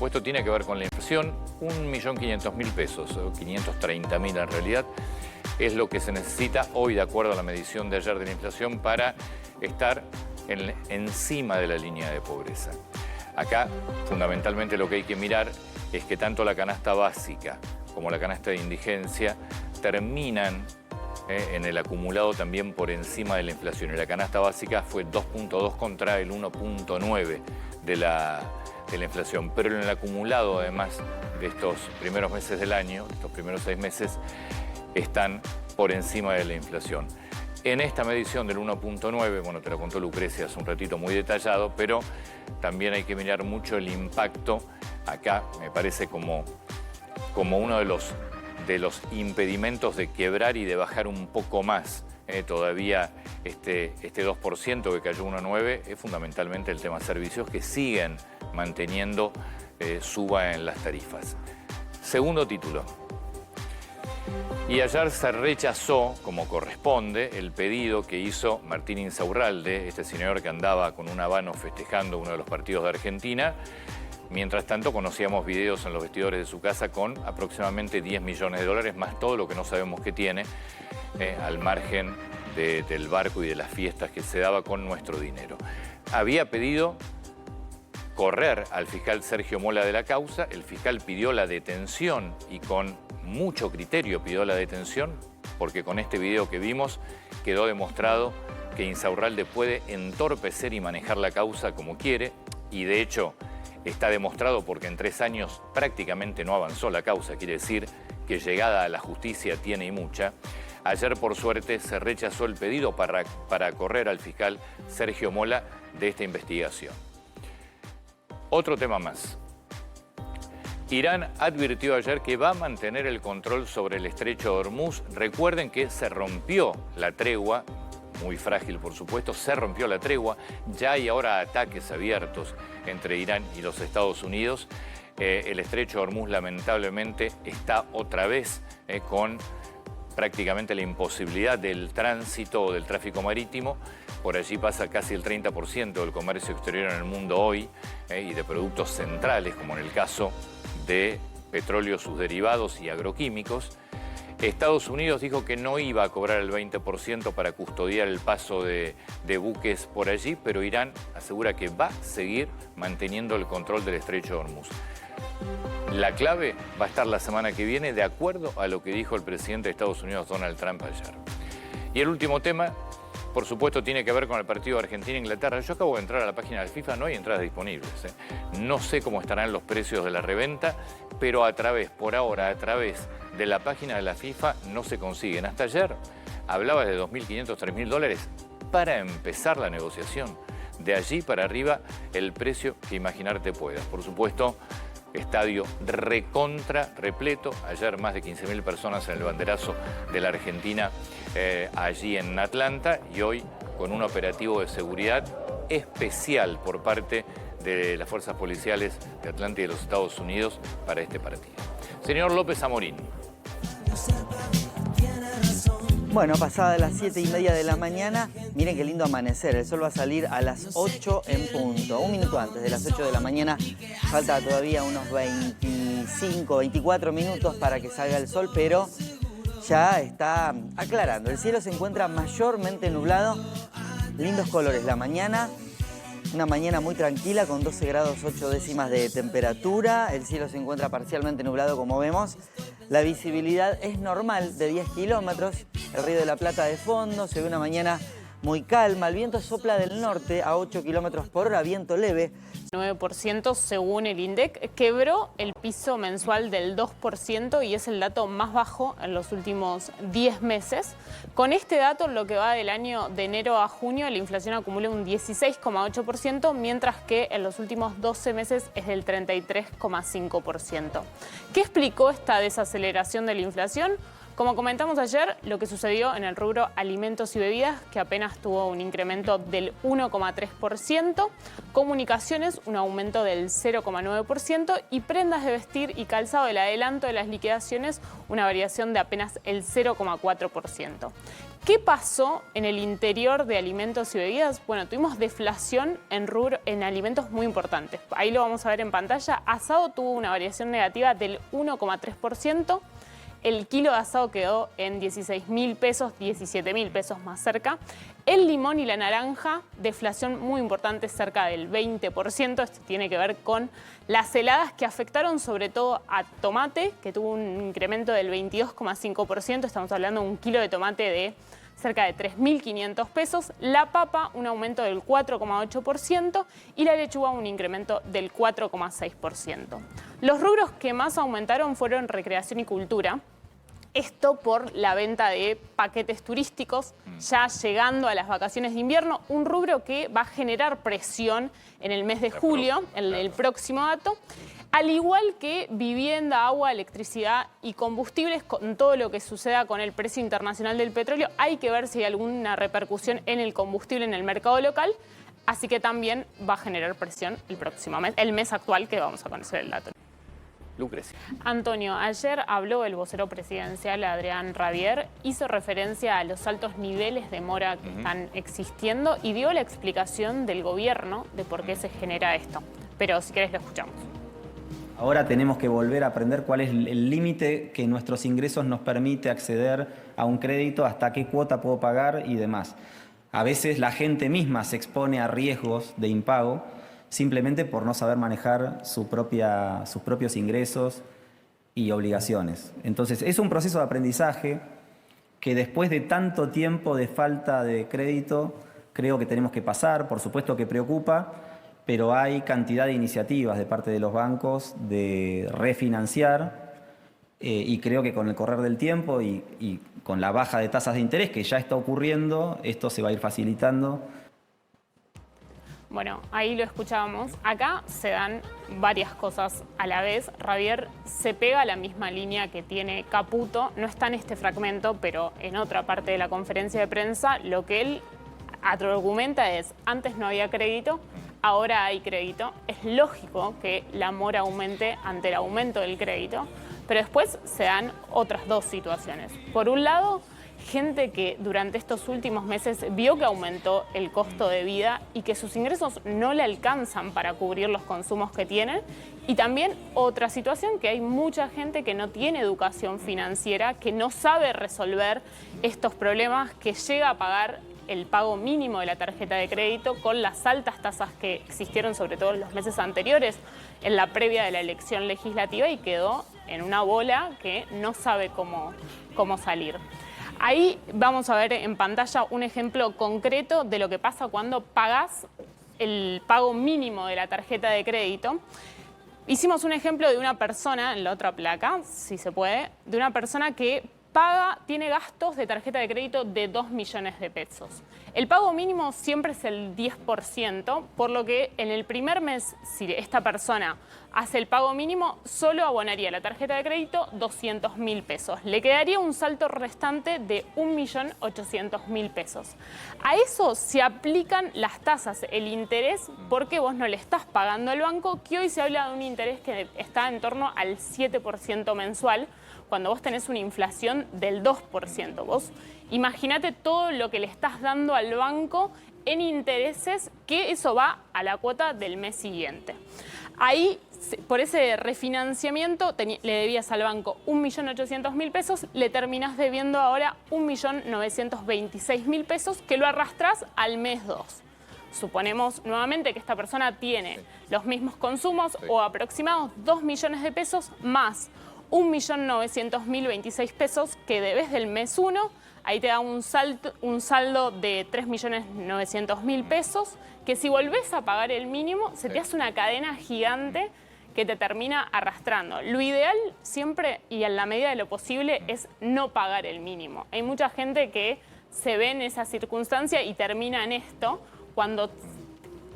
Esto tiene que ver con la inflación, 1.500.000 pesos, o 530.000 en realidad, es lo que se necesita hoy, de acuerdo a la medición de ayer de la inflación, para estar encima de la línea de pobreza. Acá, fundamentalmente, lo que hay que mirar es que tanto la canasta básica como la canasta de indigencia terminan en el acumulado también por encima de la inflación. Y la canasta básica fue 2.2 contra el 1.9 de la inflación. Pero en el acumulado, además de estos primeros meses del año, estos primeros 6 meses, están por encima de la inflación. En esta medición del 1.9, bueno, te lo contó Lucrecia hace un ratito muy detallado, pero también hay que mirar mucho el impacto. Acá me parece como uno de los impedimentos de quebrar y de bajar un poco más. Todavía este 2% que cayó 1.9 es fundamentalmente el tema servicios, que siguen manteniendo suba en las tarifas. Segundo título. Y ayer se rechazó, como corresponde, el pedido que hizo Martín Insaurralde, este señor que andaba con un habano festejando uno de los partidos de Argentina. Mientras tanto, conocíamos videos en los vestidores de su casa con aproximadamente 10 millones de dólares, más todo lo que no sabemos que tiene, al margen del barco y de las fiestas que se daba con nuestro dinero. Había pedido correr al fiscal Sergio Mola de la causa. El fiscal pidió la detención y con mucho criterio pidió la detención, porque con este video que vimos quedó demostrado que Insaurralde puede entorpecer y manejar la causa como quiere, y de hecho está demostrado porque en 3 años prácticamente no avanzó la causa, quiere decir que llegada a la justicia tiene y mucha. Ayer, por suerte, se rechazó el pedido para correr al fiscal Sergio Mola de esta investigación. Otro tema más. Irán advirtió ayer que va a mantener el control sobre el estrecho de Hormuz. Recuerden que se rompió la tregua, muy frágil por supuesto, se rompió la tregua. Ya hay ahora ataques abiertos entre Irán y los Estados Unidos. El estrecho de Hormuz lamentablemente está otra vez con prácticamente la imposibilidad del tránsito o del tráfico marítimo. Por allí pasa casi el 30% del comercio exterior en el mundo hoy, y de productos centrales, como en el caso de petróleo, sus derivados y agroquímicos. Estados Unidos dijo que no iba a cobrar el 20% para custodiar el paso de buques por allí, pero Irán asegura que va a seguir manteniendo el control del estrecho de Hormuz. La clave va a estar la semana que viene, de acuerdo a lo que dijo el presidente de Estados Unidos, Donald Trump, ayer. Y el último tema, por supuesto, tiene que ver con el partido de Argentina-Inglaterra. Yo acabo de entrar a la página de FIFA, no hay entradas disponibles. No sé cómo estarán los precios de la reventa, pero por ahora, a través de la página de la FIFA no se consiguen. Hasta ayer hablaba de 2.500, 3.000 dólares para empezar la negociación. De allí para arriba, el precio que imaginarte puedas. Por supuesto, estadio recontra repleto. Ayer más de 15.000 personas en el banderazo de la Argentina allí en Atlanta, y hoy con un operativo de seguridad especial por parte de las fuerzas policiales de Atlanta y de los Estados Unidos para este partido. Señor López Amorín. Bueno, pasada las 7:30 de la mañana, miren qué lindo amanecer. El sol va a salir a las 8 en punto. Un minuto antes de las 8 de la mañana, falta todavía unos 25, 24 minutos para que salga el sol, pero ya está aclarando. El cielo se encuentra mayormente nublado. Lindos colores la mañana. Una mañana muy tranquila con 12 grados 8 décimas de temperatura. El cielo se encuentra parcialmente nublado, como vemos. La visibilidad es normal, de 10 kilómetros. El Río de la Plata de fondo, se ve una mañana muy calma. El viento sopla del norte a 8 kilómetros por hora, viento leve. 9% según el INDEC, quebró el piso mensual del 2% y es el dato más bajo en los últimos 10 meses. Con este dato, lo que va del año de enero a junio, la inflación acumula un 16,8%, mientras que en los últimos 12 meses es del 33,5%. ¿Qué explicó esta desaceleración de la inflación? Como comentamos ayer, lo que sucedió en el rubro alimentos y bebidas, que apenas tuvo un incremento del 1,3%, comunicaciones, un aumento del 0,9% y prendas de vestir y calzado, el adelanto de las liquidaciones, una variación de apenas el 0,4%. ¿Qué pasó en el interior de alimentos y bebidas? Bueno, tuvimos deflación en alimentos muy importantes. Ahí lo vamos a ver en pantalla. Asado tuvo una variación negativa del 1,3%. El kilo de asado quedó en 16.000 pesos, 17.000 pesos más cerca. El limón y la naranja, deflación muy importante, cerca del 20%. Esto tiene que ver con las heladas que afectaron sobre todo a tomate, que tuvo un incremento del 22,5%. Estamos hablando de un kilo de tomate de cerca de 3.500 pesos. La papa, un aumento del 4,8% y la lechuga, un incremento del 4,6%. Los rubros que más aumentaron fueron recreación y cultura. Esto por la venta de paquetes turísticos, ya llegando a las vacaciones de invierno, un rubro que va a generar presión en el mes de julio, en el próximo dato, al igual que vivienda, agua, electricidad y combustibles. Con todo lo que suceda con el precio internacional del petróleo, hay que ver si hay alguna repercusión en el combustible en el mercado local, así que también va a generar presión el próximo mes, el mes actual que vamos a conocer el dato. Lucrecia. Antonio, ayer habló el vocero presidencial Adrián Rabier, hizo referencia a los altos niveles de mora que están existiendo y dio la explicación del gobierno de por qué se genera esto. Pero si querés lo escuchamos. Ahora tenemos que volver a aprender cuál es el límite que nuestros ingresos nos permite acceder a un crédito, hasta qué cuota puedo pagar y demás. A veces la gente misma se expone a riesgos de impago simplemente por no saber manejar sus propios ingresos y obligaciones. Entonces, es un proceso de aprendizaje que después de tanto tiempo de falta de crédito, creo que tenemos que pasar. Por supuesto que preocupa, pero hay cantidad de iniciativas de parte de los bancos de refinanciar y creo que con el correr del tiempo y con la baja de tasas de interés que ya está ocurriendo, esto se va a ir facilitando. Bueno, ahí lo escuchábamos. Acá se dan varias cosas a la vez. Rabier se pega a la misma línea que tiene Caputo. No está en este fragmento, pero en otra parte de la conferencia de prensa, lo que él argumenta es: antes no había crédito, ahora hay crédito. Es lógico que la mora aumente ante el aumento del crédito, pero después se dan otras dos situaciones. Por un lado, gente que durante estos últimos meses vio que aumentó el costo de vida y que sus ingresos no le alcanzan para cubrir los consumos que tienen. Y también otra situación, que hay mucha gente que no tiene educación financiera, que no sabe resolver estos problemas, que llega a pagar el pago mínimo de la tarjeta de crédito con las altas tasas que existieron sobre todo en los meses anteriores, en la previa de la elección legislativa, y quedó en una bola que no sabe cómo salir. Ahí vamos a ver en pantalla un ejemplo concreto de lo que pasa cuando pagas el pago mínimo de la tarjeta de crédito. Hicimos un ejemplo de una persona, en la otra placa, si se puede, de una persona que tiene gastos de tarjeta de crédito de 2 millones de pesos. El pago mínimo siempre es el 10%, por lo que en el primer mes, si esta persona hace el pago mínimo, solo abonaría la tarjeta de crédito 200.000 pesos. Le quedaría un salto restante de 1.800.000 pesos. A eso se aplican las tasas, el interés, porque vos no le estás pagando al banco, que hoy se habla de un interés que está en torno al 7% mensual, cuando vos tenés una inflación del 2%. Vos imagínate todo lo que le estás dando al banco en intereses, que eso va a la cuota del mes siguiente. Ahí, por ese refinanciamiento, le debías al banco 1.800.000 pesos, le terminás debiendo ahora 1.926.000 pesos, que lo arrastrás al mes 2. Suponemos nuevamente que esta persona tiene los mismos consumos o aproximados 2 millones de pesos más 1.900.026 pesos que debes del mes 1, ahí te da un saldo de 3.900.000 pesos, que si volvés a pagar el mínimo, se te hace una cadena gigante que te termina arrastrando. Lo ideal siempre, y en la medida de lo posible, es no pagar el mínimo. Hay mucha gente que se ve en esa circunstancia y termina en esto, cuando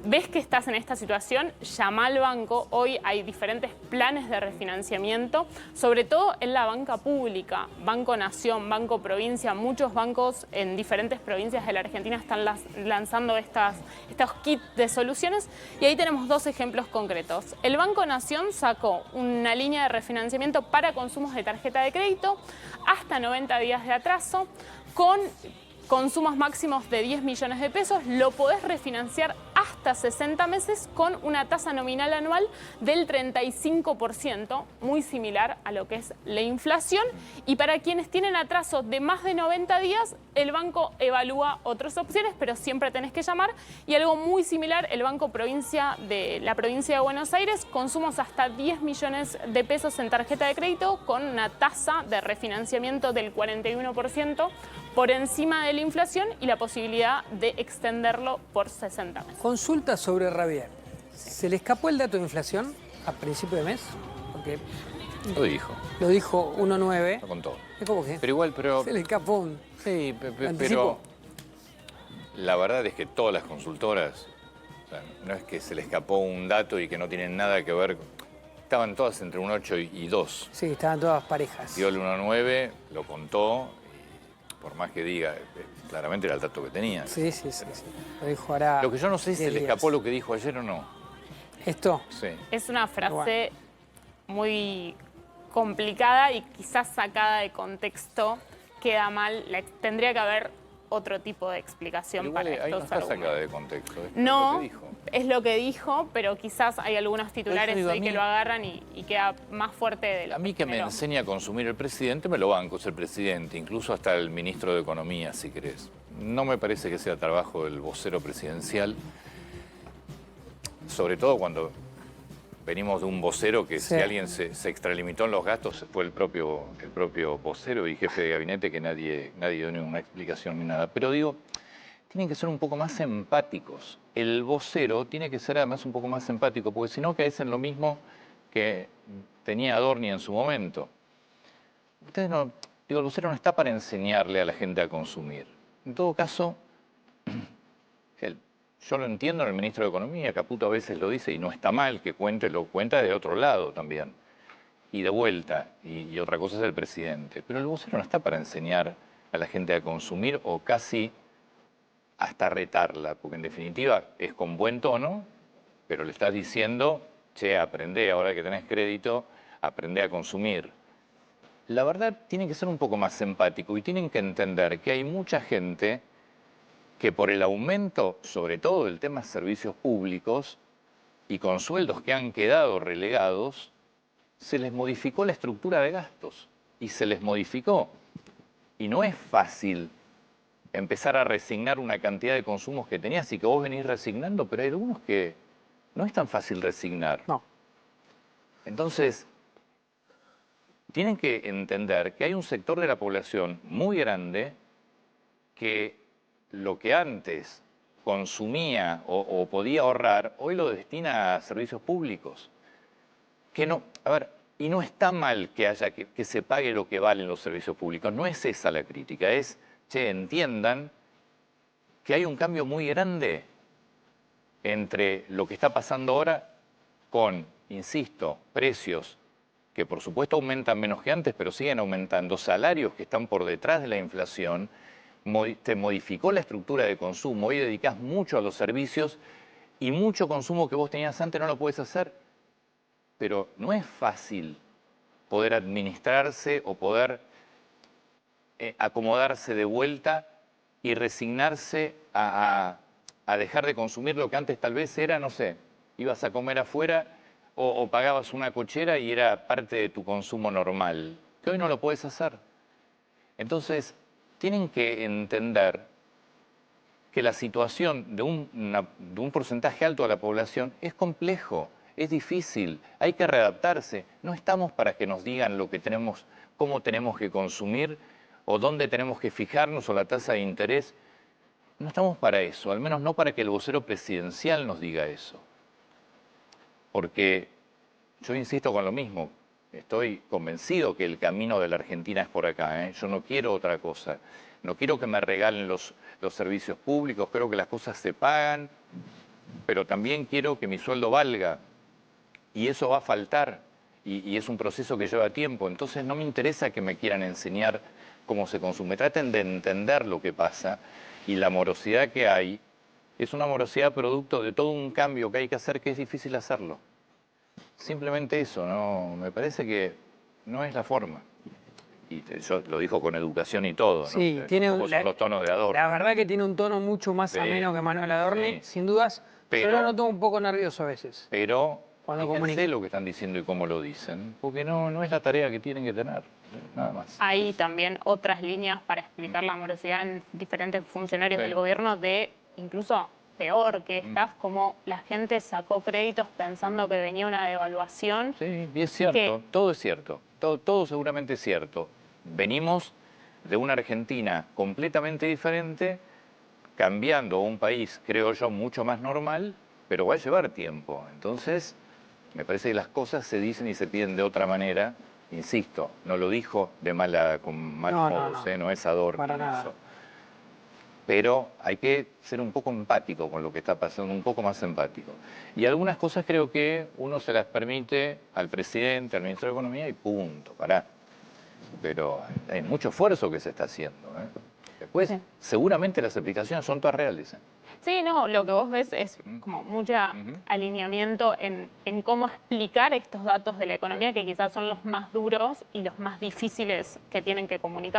ves que estás en esta situación, llama al banco. Hoy hay diferentes planes de refinanciamiento, sobre todo en la banca pública. Banco Nación, Banco Provincia, muchos bancos en diferentes provincias de la Argentina están lanzando estos kits de soluciones. Y ahí tenemos dos ejemplos concretos. El Banco Nación sacó una línea de refinanciamiento para consumos de tarjeta de crédito hasta 90 días de atraso, con consumos máximos de 10 millones de pesos, lo podés refinanciar hasta 60 meses con una tasa nominal anual del 35%, muy similar a lo que es la inflación. Y para quienes tienen atrasos de más de 90 días, el banco evalúa otras opciones, pero siempre tenés que llamar. Y algo muy similar, el Banco Provincia de la provincia de Buenos Aires, consumos hasta 10 millones de pesos en tarjeta de crédito con una tasa de refinanciamiento del 41%, por encima de la inflación y la posibilidad de extenderlo por 60 meses. Consulta sobre Rabier. ¿Se le escapó el dato de inflación a principio de mes? Porque Lo dijo. lo dijo 1.9. Lo contó. ¿Cómo que? Pero igual, Se le escapó un Sí, anticipo. pero la verdad es que todas las consultoras, o sea, no es que se le escapó un dato y que no tienen nada que ver, estaban todas entre un 8 y 2. Sí, estaban todas parejas. Dio el 1.9, lo contó, y por más que diga, claramente era el dato que tenía. Sí. Lo dijo ahora. Lo que yo no sé si se 10 le días. escapó lo que dijo ayer o no. ¿Esto? Sí. Es una frase muy complicada y quizás sacada de contexto queda mal. Tendría que haber otro tipo de explicación Igual para ahí no estos está argumentos. sacada de contexto. Es No, lo que dijo. es lo que dijo, pero quizás hay algunos titulares digo, a hoy mí- que lo agarran y queda más fuerte de lo A mí que me generó. enseña a consumir el presidente, me lo banco, es el presidente, incluso hasta el ministro de Economía, si querés. No me parece que sea trabajo del vocero presidencial, sobre todo cuando venimos de un vocero que Sí. si alguien se extralimitó en los gastos fue el propio vocero y jefe de gabinete, que nadie dio ninguna explicación ni nada. Pero digo, tienen que ser un poco más empáticos. El vocero tiene que ser además un poco más empático, porque si no caes en lo mismo que tenía Adorni en su momento. Ustedes no, digo, el vocero no está para enseñarle a la gente a consumir. En todo caso, yo lo entiendo en el ministro de Economía, Caputo a veces lo dice y no está mal que lo cuenta de otro lado también. Y de vuelta, y otra cosa es el presidente. Pero el vocero no está para enseñar a la gente a consumir o casi hasta retarla, porque en definitiva es con buen tono, pero le estás diciendo, che, aprendé, ahora que tenés crédito, aprendé a consumir. La verdad tiene que ser un poco más empático y tienen que entender que hay mucha gente que por el aumento, sobre todo del tema de servicios públicos, y con sueldos que han quedado relegados, se les modificó la estructura de gastos y se les modificó. Y no es fácil empezar a resignar una cantidad de consumos que tenías y que vos venís resignando, pero hay algunos que no es tan fácil resignar. No. Entonces, tienen que entender que hay un sector de la población muy grande que lo que antes consumía o podía ahorrar, hoy lo destina a servicios públicos. Que no, a ver, y no está mal que haya que se pague lo que valen los servicios públicos, no es esa la crítica, es, che, entiendan que hay un cambio muy grande entre lo que está pasando ahora con, insisto, precios que por supuesto aumentan menos que antes, pero siguen aumentando, salarios que están por detrás de la inflación, te modificó la estructura de consumo, hoy dedicás mucho a los servicios y mucho consumo que vos tenías antes no lo puedes hacer. Pero no es fácil poder administrarse o poder acomodarse de vuelta y resignarse a dejar de consumir lo que antes tal vez era, no sé, ibas a comer afuera o pagabas una cochera y era parte de tu consumo normal, que hoy no lo puedes hacer. Entonces, tienen que entender que la situación de un porcentaje alto de la población es complejo, es difícil, hay que readaptarse. No estamos para que nos digan lo que tenemos, cómo tenemos que consumir o dónde tenemos que fijarnos o la tasa de interés. No estamos para eso, al menos no para que el vocero presidencial nos diga eso. Porque yo insisto con lo mismo, estoy convencido que el camino de la Argentina es por acá, ¿eh? Yo no quiero otra cosa. No quiero que me regalen los servicios públicos, creo que las cosas se pagan pero también quiero que mi sueldo valga y eso va a faltar y es un proceso que lleva tiempo. Entonces no me interesa que me quieran enseñar cómo se consume. Traten de entender lo que pasa y la morosidad que hay es una morosidad producto de todo un cambio que hay que hacer que es difícil hacerlo. Simplemente eso, ¿no? Me parece que no es la forma. Y yo lo dijo con educación y todo, ¿no? Sí, tiene Tampoco son los tonos de Adorno. La verdad que tiene un tono mucho más Sí, ameno que Manuel Adorni, sí. sin dudas. Pero- Yo lo noto un poco nervioso a veces. Pero Cuando fíjense comunica. lo que están diciendo y cómo lo dicen, porque no es la tarea que tienen que tener, nada más. Hay también otras líneas para explicar la morosidad en diferentes funcionarios Sí. del gobierno de incluso peor que estas, como la gente sacó créditos pensando que venía una devaluación. Sí, y es cierto, que- todo es cierto, todo seguramente es cierto. Venimos de una Argentina completamente diferente, cambiando a un país, creo yo, mucho más normal, pero va a llevar tiempo. Entonces, me parece que las cosas se dicen y se piden de otra manera. Insisto, no lo dijo de con malos No, modos, no. no es Adorno. Para nada. Eso. Pero hay que ser un poco empático con lo que está pasando, un poco más empático. Y algunas cosas creo que uno se las permite al presidente, al ministro de Economía y punto, pará. Pero hay mucho esfuerzo que se está haciendo, ¿eh? Después, Sí. seguramente las explicaciones son todas reales, ¿eh? Sí, no, lo que vos ves es como mucho alineamiento en cómo explicar estos datos de la economía que quizás son los más duros y los más difíciles que tienen que comunicar.